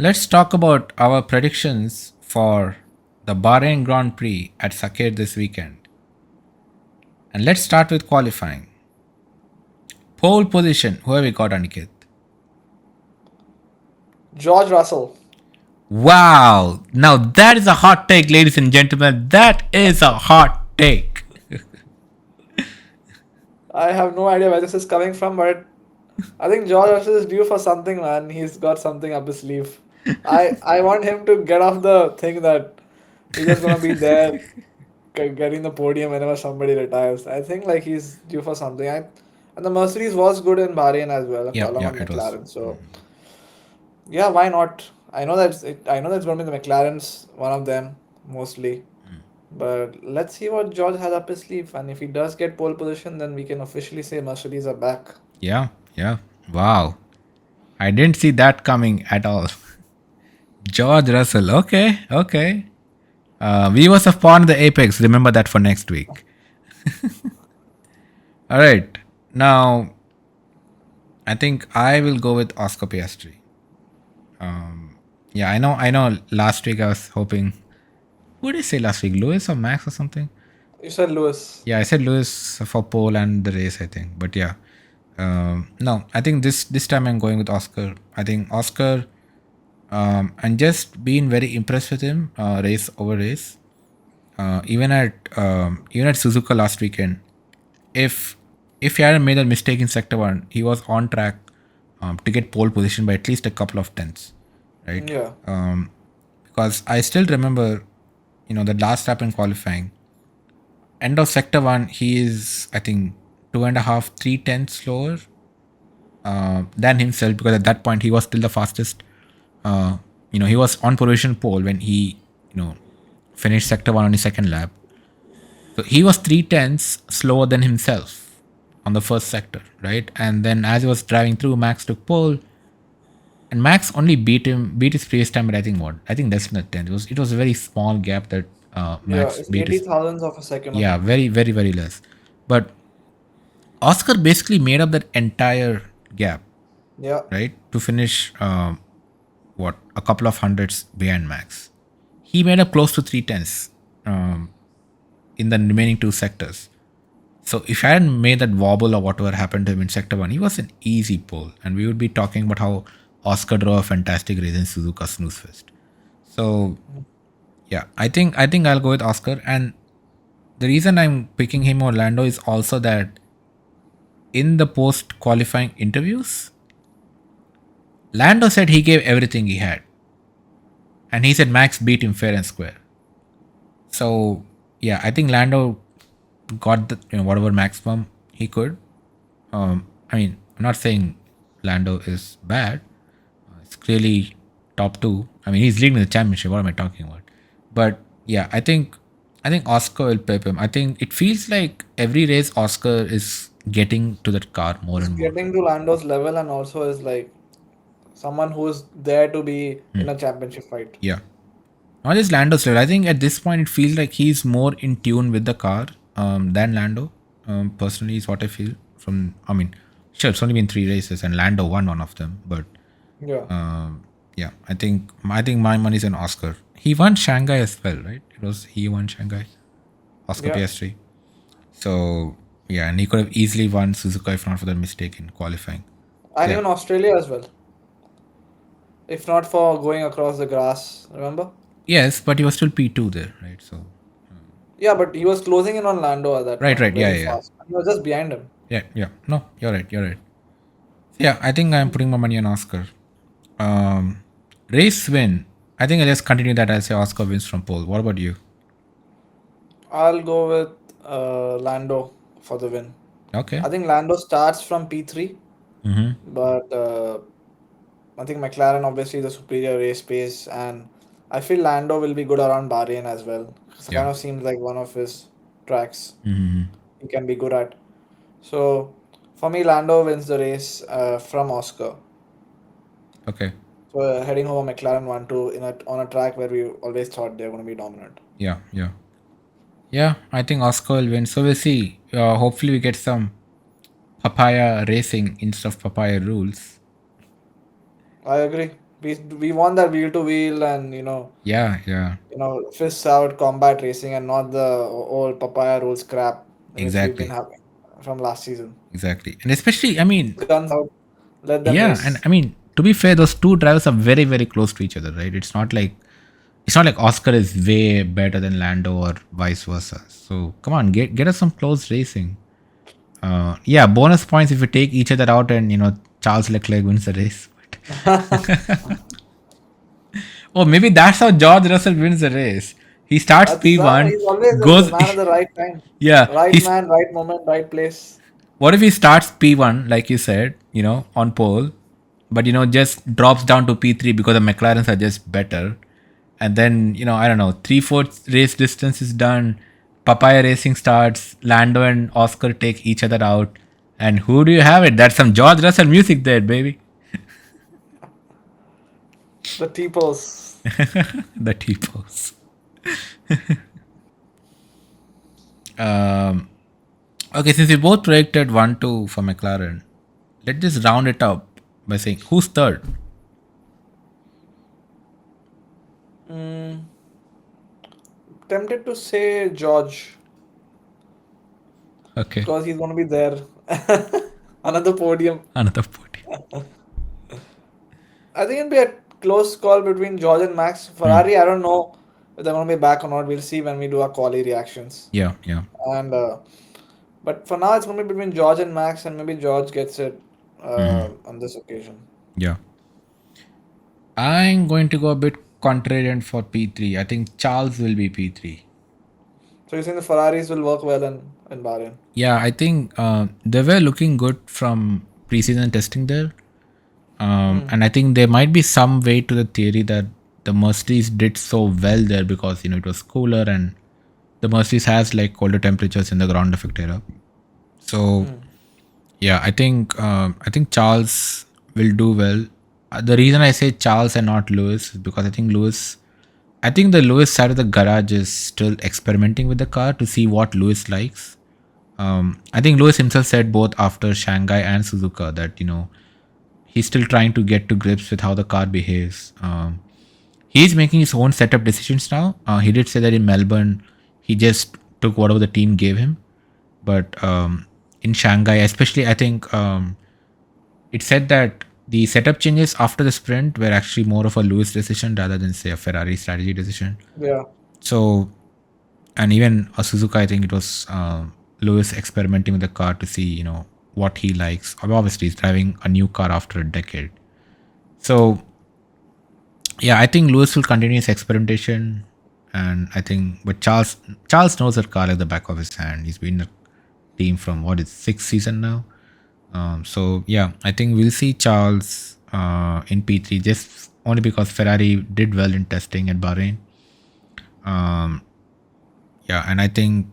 let's talk about our predictions for the Bahrain Grand Prix at Sakhir this weekend. And let's start with qualifying. Pole position, who have we got, Aniket? George Russell. Wow! Now that is a hot take, ladies and gentlemen. That is a hot take. I have no idea where this is coming from, but I think George Russell is due for something, man. He's got something up his sleeve. I want him to get off the thing that he's just gonna be there getting the podium whenever somebody retires. I think like he's due for something. And the Mercedes was good in Bahrain as well, Yeah, along yeah, with it was. McLaren. So yeah, why not? I know that's gonna be the McLarens, one of them mostly. But let's see what George has up his sleeve, and if he does get pole position, then we can officially say Mercedes are back. Yeah, yeah. Wow. I didn't see that coming at all. George Russell. Okay, okay. Viewers of Porn the Apex, remember that for next week. All right. Now, I think I will go with Oscar Piastri. Yeah, I know. Last week I was hoping. Who did I say last week? Lewis or Max or something? You said Lewis. Yeah, I said Lewis for pole and the race, I think. But yeah. No, I think this time I'm going with Oscar. I think Oscar, and just being very impressed with him, race over race. Even at Suzuka last weekend, if he hadn't made a mistake in sector one, he was on track to get pole position by at least a couple of tenths, right? Yeah. Because I still remember, the last lap in qualifying, end of sector one, he is I think 2.5, 3 tenths slower than himself, because at that point he was still the fastest. He was on position pole when he finished sector one on his second lap. So he was 3 tenths slower than himself on the first sector, right? And then as he was driving through, Max took pole, and Max only beat his previous time, but I think less than a tenth. It was a very small gap that Yeah, Max it's beat 80 his. thousandths of a second Yeah, only. very, very, very less. But Oscar basically made up that entire gap, Yeah. right, to finish a couple of hundreds behind Max. He made up close to 3 tenths in the remaining two sectors. So if I hadn't made that wobble or whatever happened to him in sector one, he was an easy pole, and we would be talking about how Oscar drove a fantastic race in Suzuka Snooze Fest. So yeah, I think I'll go with Oscar, and the reason I'm picking him or Lando is also that in the post qualifying interviews, Lando said he gave everything he had, and he said Max beat him fair and square. So yeah, I think Lando got the whatever maximum he could. I'm not saying Lando is bad. It's clearly top two. I mean, he's leading the championship. What am I talking about? But yeah, I think Oscar will pep him. I think it feels like every race Oscar is getting to that car more He's and more. getting to Lando's level and also is like someone who's there to be in a championship fight. Yeah. Not just Lando's level. I think at this point it feels like he's more in tune with the car than Lando. Personally, is what I feel from. I mean, sure, it's only been 3 races and Lando won one of them, but Yeah. yeah, I think my money's on Oscar. He won Shanghai as well, right? He won Shanghai, Oscar Yeah. PS3. So yeah, and he could have easily won Suzuka if not for that mistake in qualifying. So And yeah, even Australia as well. If not for going across the grass, remember? yes, but he was still P2 there, right? So Yeah, but he was closing in on Lando at that right, point, right, yeah, very yeah, fast. He was just behind him. yeah, yeah. No, you're right, you're right. Yeah, I think I'm putting my money on Oscar. Race win. I think I'll just continue that. I'll say Oscar wins from pole. What about you? I'll go with Lando for the win. Okay. I think Lando starts from P3, Mm-hmm. but I think McLaren obviously the superior race pace, and I feel Lando will be good around Bahrain as well. It Yeah. kind of seems like one of his tracks Mm-hmm. he can be good at. So for me, Lando wins the race from Oscar. Okay. So heading over McLaren 1-2 on a track where we always thought they're going to be dominant. Yeah. Yeah. Yeah. I think Oscar will win. So we'll see. Hopefully we get some papaya racing instead of papaya rules. I agree. we want that wheel to wheel and Yeah, yeah, fists out combat racing and not the old papaya rules crap which we've been exactly, having from last season. exactly. And especially, I mean, Guns out, let them yeah, and race. I mean, to be fair, those two drivers are very, very close to each other, right? It's not like Oscar is way better than Lando or vice versa. So come on, get us some close racing. Yeah, bonus points if you take each other out and Charles Leclerc wins the race. Oh, maybe that's how George Russell wins the race. He starts That's P1, he's always the goes man at the right time, yeah, right man, right moment, right place. what if he starts P1 like you said, on pole, but just drops down to P3 because the McLarens are just better, and then I don't know, 3/4 race distance is done. Papaya racing starts. Lando and Oscar take each other out, and who do you have it? That's some George Russell music there, baby. The T-pose. The T-pose. Um, okay, since we both predicted 1-2 for McLaren, let's just round it up by saying who's third? Mm, tempted to say George Okay, because he's gonna be there. Another podium. another podium. I think it'll be a close call between George and Max. Ferrari, I don't know if they're gonna be back or not. We'll see when we do our quali reactions. Yeah, yeah. And but for now, it's gonna be between George and Max, and maybe George gets it on this occasion. Yeah. I'm going to go a bit contrarian for P3. I think Charles will be P3. So you think the Ferraris will work well in Bahrain? Yeah, I think they were looking good from preseason testing there. And I think there might be some weight to the theory that the Mercedes did so well there because, it was cooler and the Mercedes has like colder temperatures in the ground effect era. So yeah, I think Charles will do well. The reason I say Charles and not Lewis is because I think the Lewis side of the garage is still experimenting with the car to see what Lewis likes. I think Lewis himself said both after Shanghai and Suzuka that he's still trying to get to grips with how the car behaves. He's making his own setup decisions now. He did say that in Melbourne, he just took whatever the team gave him. But in Shanghai, especially, I think it said that the setup changes after the sprint were actually more of a Lewis decision rather than, say, a Ferrari strategy decision. Yeah. So, and even a Suzuka, I think it was Lewis experimenting with the car to see, what he likes. Obviously, he's driving a new car after a decade. So, yeah, I think Lewis will continue his experimentation, and I think, but Charles knows that car like the back of his hand. He's been in a team from what is sixth season now. So yeah, I think we'll see Charles in P3 just only because Ferrari did well in testing at Bahrain. Yeah, and I think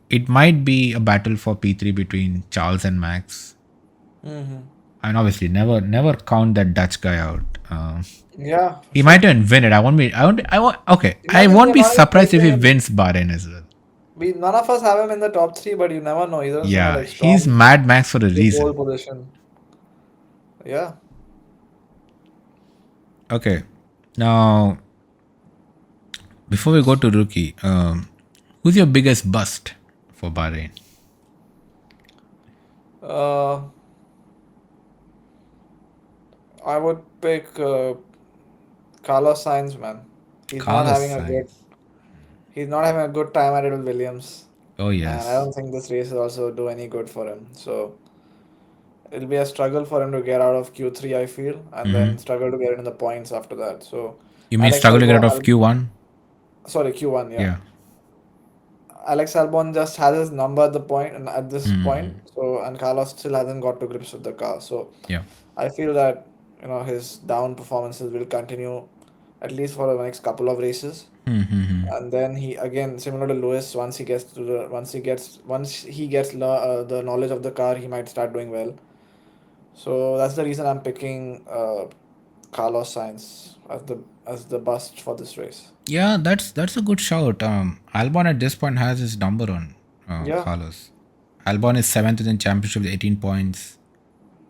it might be a battle for P3 between Charles and Max. And obviously, never count that Dutch guy out. Yeah, for He might sure. even win it. I won't be. I won't. Okay, I Imagine won't they're be not even surprised if placing he him. wins Bahrain as well. We none of us have him in the top three, but you never know. He's just gonna Yeah, like he's storm Mad Max for a the pole reason. position. Yeah. Okay, now before we go to rookie, who's your biggest bust for Bahrain? Uh, I would pick Carlos Sainz, man. He's not Carlos having a good. Sainz. He's not having a good time at it with Williams, Oh and I yes. don't think this race will also do any good for him. So it'll be a struggle for him to get out of Q3, I feel, and then struggle to get in the points after that. So You mean Alex struggle to get out Albon, of Q1? sorry, Q1, yeah. Yeah. Alex Albon just has his number at the point and at this point. So and Carlos still hasn't got to grips with the car. So Yeah. I feel that his down performances will continue at least for the next couple of races. And then he again similar to Lewis, once he gets the knowledge of the car, he might start doing well. So that's the reason I'm picking Carlos Sainz as the bust for this race. Yeah, that's a good shout. Albon at this point has his number on Yeah. Carlos. Albon is seventh in the championship with 18 points.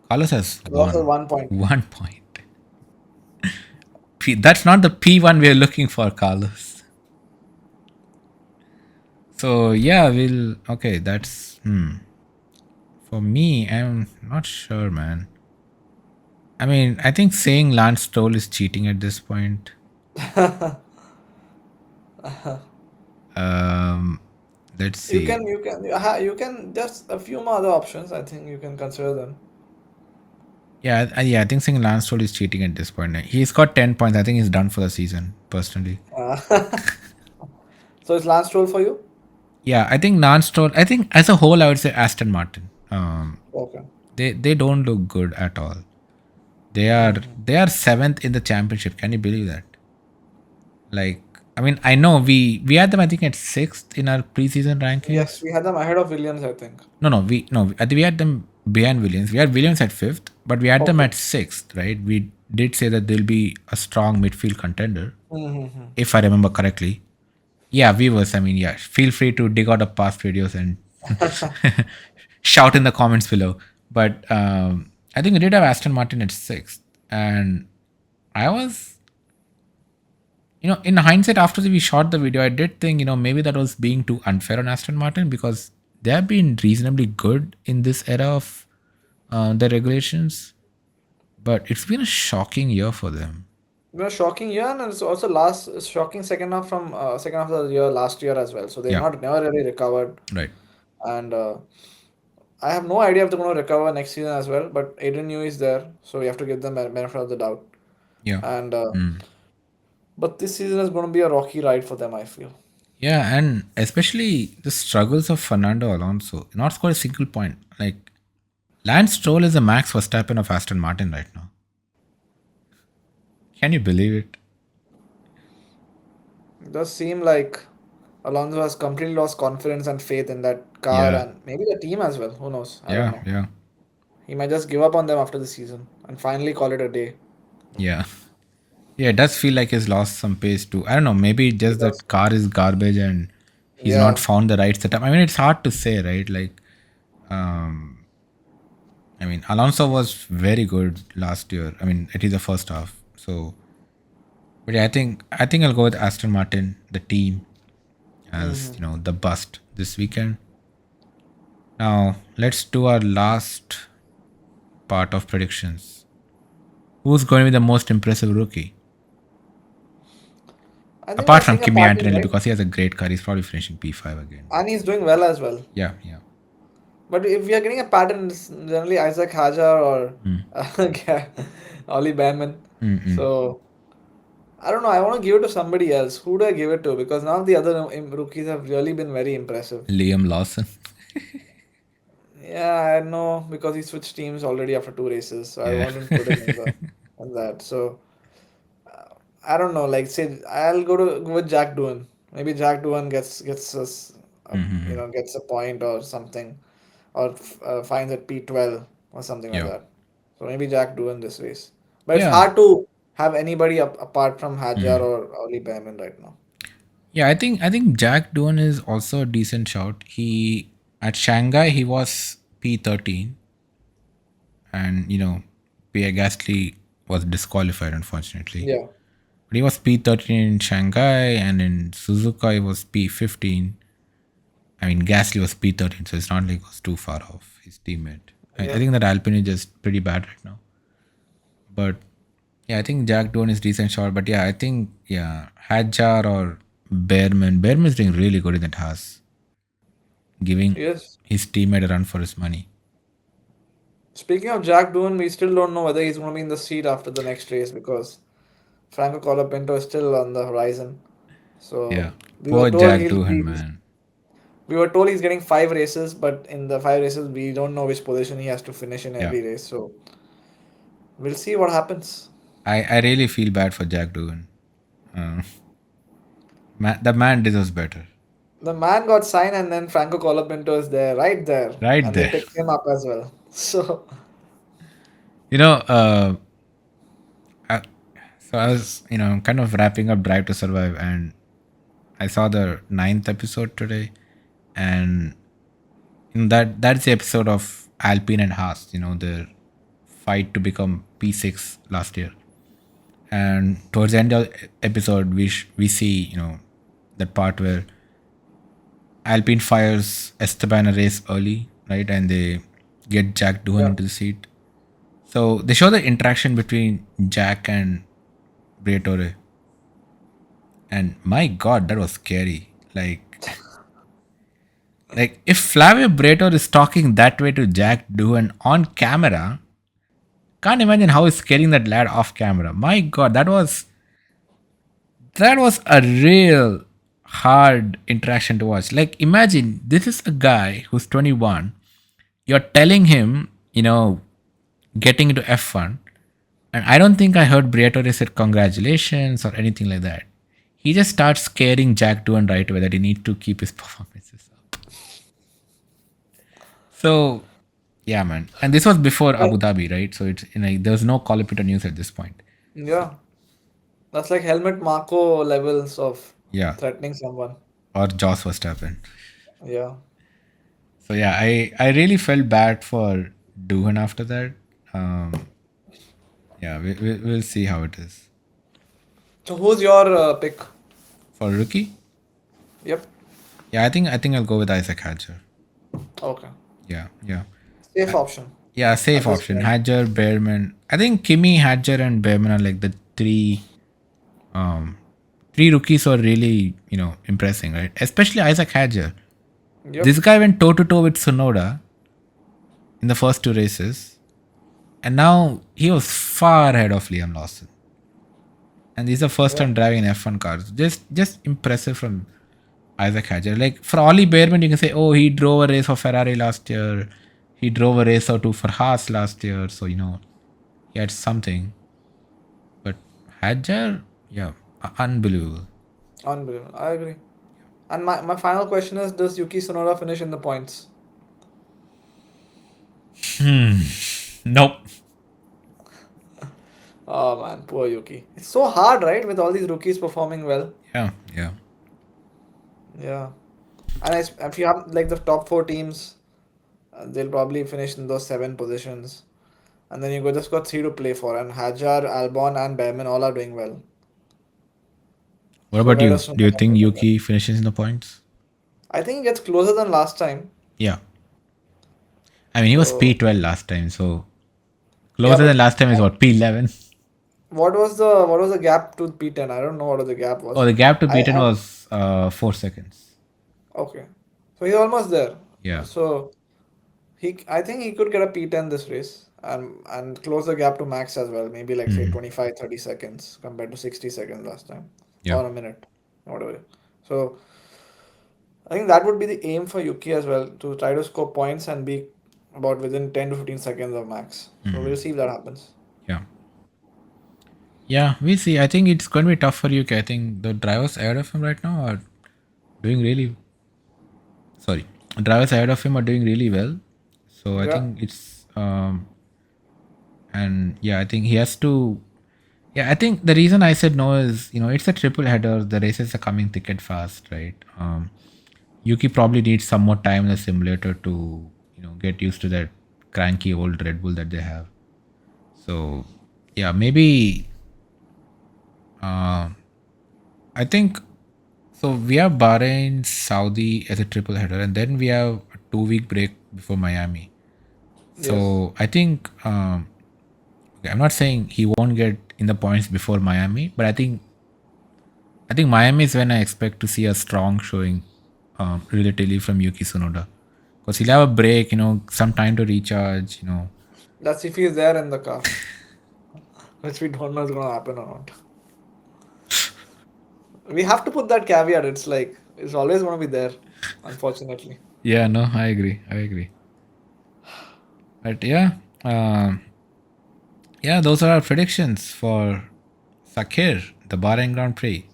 Carlos has Lost us 1 point. 1 point. That's not the P1 we're looking for, Carlos. So yeah, we'll okay. That's for me. I'm not sure, man. I mean, I think saying Lance Stroll is cheating at this point. Um, let's You see. can, you can, you can. There's a few more other options. I think you can consider them. Yeah, yeah. I think saying Lance Stroll is cheating at this point. He's got 10 points. I think he's done for the season. Personally, Uh, so it's Lance Stroll for you? yeah. I think Lance Stroll. I think as a whole, I would say Aston Martin. Okay. They don't look good at all. They are seventh in the championship. Can you believe that? Like, I mean, I know we had them. I think at sixth in our preseason Yes, rankings. we had them ahead of Williams, I think. No. I think we had them behind Williams. We had Williams at fifth, but we had them Okay. at sixth, right? We did say that they'll be a strong midfield contender, Mm-hmm. if I remember correctly. Yeah, viewers. I mean, yeah. Feel free to dig out the past videos and shout in the comments below. But I think we did have Aston Martin at sixth, and I was, in hindsight, after we shot the video, I did think, maybe that was being too unfair on Aston Martin because they have been reasonably good in this era of the regulations, but it's been a shocking year for them. Shocking year, and it's also last shocking second half from second half of the year last year as well. So they've Yeah, not never really recovered, right. and I have no idea if they're going to recover next season as well. But Adrian Newey is there, so we have to give them benefit of the doubt. Yeah. And Mm. but this season is going to be a rocky ride for them, I feel. Yeah, and especially the struggles of Fernando Alonso. Not scored a single point. Like, Lance Stroll is the Max Verstappen of Aston Martin right now. Can you believe it? It does seem like Alonso has completely lost confidence and faith in that car Yeah, and maybe the team as well. Who knows? I don't yeah, know. yeah, He might just give up on them after the season and finally call it a day. yeah. Yeah, it does feel like he's lost some pace too. I don't know, maybe just the Because car is garbage and he's not yeah, found the right setup. I mean, it's hard to say, right? Like, um, I mean, Alonso was very good last year. I mean, at least the first half. So, but yeah, I think I'll go with Aston Martin, the team, as hmm the bust this weekend. Now, let's do our last part of predictions. Who's going to be the most impressive rookie? I think we're Apart from seeing a Kimi pattern, Antonelli, right? because he has a great car, he's probably finishing P5 again. And he's doing well as well. Yeah, yeah. But if we are getting a pattern, it's generally Isaac Hajar or Ollie Behrman. Mm-mm. So I don't know. I want to give it to somebody else. Who do I give it to? Because none of the other rookies have really been very impressive. Liam Lawson. Yeah, I know because he switched teams already after 2 races, so I Yeah. wouldn't put him in that. So I don't know. Like say, I'll go with Jack Doohan. Maybe Jack Doohan gets us, Mm-hmm. gets a point or something, or finds at P12 or something like Yeah. that. So maybe Jack Doohan this race. But it's Yeah. hard to have anybody apart from Hajar Mm. or Oli Behrman right now. Yeah, I think Jack Doohan is also a decent shout. He at Shanghai he was P13, and Pierre Gasly was disqualified unfortunately. Yeah. But he was P13 in Shanghai, and in Suzuka he was P15. I mean, Gasly was P13, so it's not like he was too far off his teammate. I Yeah. think that Alpine is just pretty bad right now. But yeah, I think Jack Doohan is decent shot. But yeah, I think Hadjar or Behrman. Behrman is doing really good in that Haas, giving Yes. his teammate a run for his money. Speaking of Jack Doohan, we still don't know whether he's going to be in the seat after the next race because Franco Colapinto is still on the horizon. Yeah, So we were poor told Jack he'll Doohan, be. man. We were told he's getting 5 races, but in the 5 races, we don't know which position he has to finish in Yeah, every race. So we'll see what happens. I really feel bad for Jack Doohan. Uh, the man deserves better. The man got signed, and then Franco Colapinto is there, right there, Right and they there. picked him up as well. So You know, I, so I was, kind of wrapping up Drive to Survive, and I saw the ninth episode today, and that's the episode of Alpine and Haas. They're fight to become P6 last year. And towards the end of the episode, we see, that part where Alpine fires Esteban a race early, right? And they get Jack Doohan Yeah. into the seat. So they show the interaction between Jack and Briatore. And my god, that was scary. Like if Flavio Briatore is talking that way to Jack Doohan on camera, can't imagine how he's scaring that lad off camera. My god, that was a real hard interaction to watch. Like imagine this is a guy who's 21. You're telling him, getting into F1, and I don't think I heard Briatore said congratulations or anything like that. He just starts scaring Jack Doohan right away that he needs to keep his performances up. So yeah, man. And this was before Abu Like, Dhabi, right? So it's there was no Colapita news at this point. So yeah. That's like Helmet Marko levels of yeah, threatening someone. or Joss Verstappen. Yeah. So yeah, I really felt bad for Doohan after that. Um, yeah, we'll see how it is So who's your pick? for rookie. Yep. Yeah, I think I'll go with Isaac Hadger. Okay. Yeah, yeah, Safe option yeah. at Safe this option. point. Hadger, Behrman. I think Kimi, Hadger, and Behrman are like the um three rookies who are really impressing, right? Especially Isaac Hadger. Yep. This guy went toe to toe with Sonoda in the first two races, and now he was far ahead of Liam Lawson. And this is the first Yeah. time driving an F1 car. Just impressive from Isaac Hadger. Like for Ollie Behrman, you can say, oh, he drove a race for Ferrari last year. He drove a race or two for Haas last year. So, he had something. But Hadger, yeah, unbelievable. Unbelievable. I agree. And my final question is, does Yuki Tsunoda finish in the points? Nope. Oh man, poor Yuki. It's so hard, right? With all these rookies performing well. Yeah, yeah. Yeah. And if you have like the top four teams, they'll probably finish in those seven positions. And then just got three to play for. And Hajar, Albon, and Behrman all are doing well. What So about where you? does Do you Tsunoda think fit in there? Yuki finishes in the points? I think he gets closer than last time. Yeah. I mean, he was So P12 last time. So yeah, closer than but last time is what? P11? what was the gap to P10? I don't know what the gap Oh, was. the gap to P10 I was 4 seconds. Okay. So he's almost there. Yeah. So I think he could get a P10 this race and close the gap to Max as well. Maybe like say Mhm. 25, 30 seconds compared to 60 seconds last time, Yeah. or a minute, whatever. So I think that would be the aim for Yuki as well, to try to score points and be about within 10 to 15 seconds of Max. So we'll see if that happens. Yeah. Yeah, we see. I think it's going to be tough for UK. I think the drivers ahead of him right now are doing really. Sorry, drivers ahead of him are doing really well. So I Yeah, think it's and yeah, I think he has to. Yeah, I think the reason I said no is it's a triple header. The races are coming thick and fast, right? Yuki probably needs some more time in the simulator to get used to that cranky old Red Bull that they have. So yeah, maybe I think so. We have Bahrain, Saudi as a triple header, and then we have a 2 week break before Miami. yes. So I think okay, I'm not saying he won't get in the points before Miami, but I think Miami is when I expect to see a strong showing, relatively from Yuki Tsunoda, because he'll have a break, some time to recharge. That's if he's there in the car, which we don't know is going to happen or not. We have to put that caveat. It's like, it's always going to be there, unfortunately. Yeah, no, I agree. I agree. But yeah, yeah, those are our predictions for Sakhir, the Bahrain Grand Prix.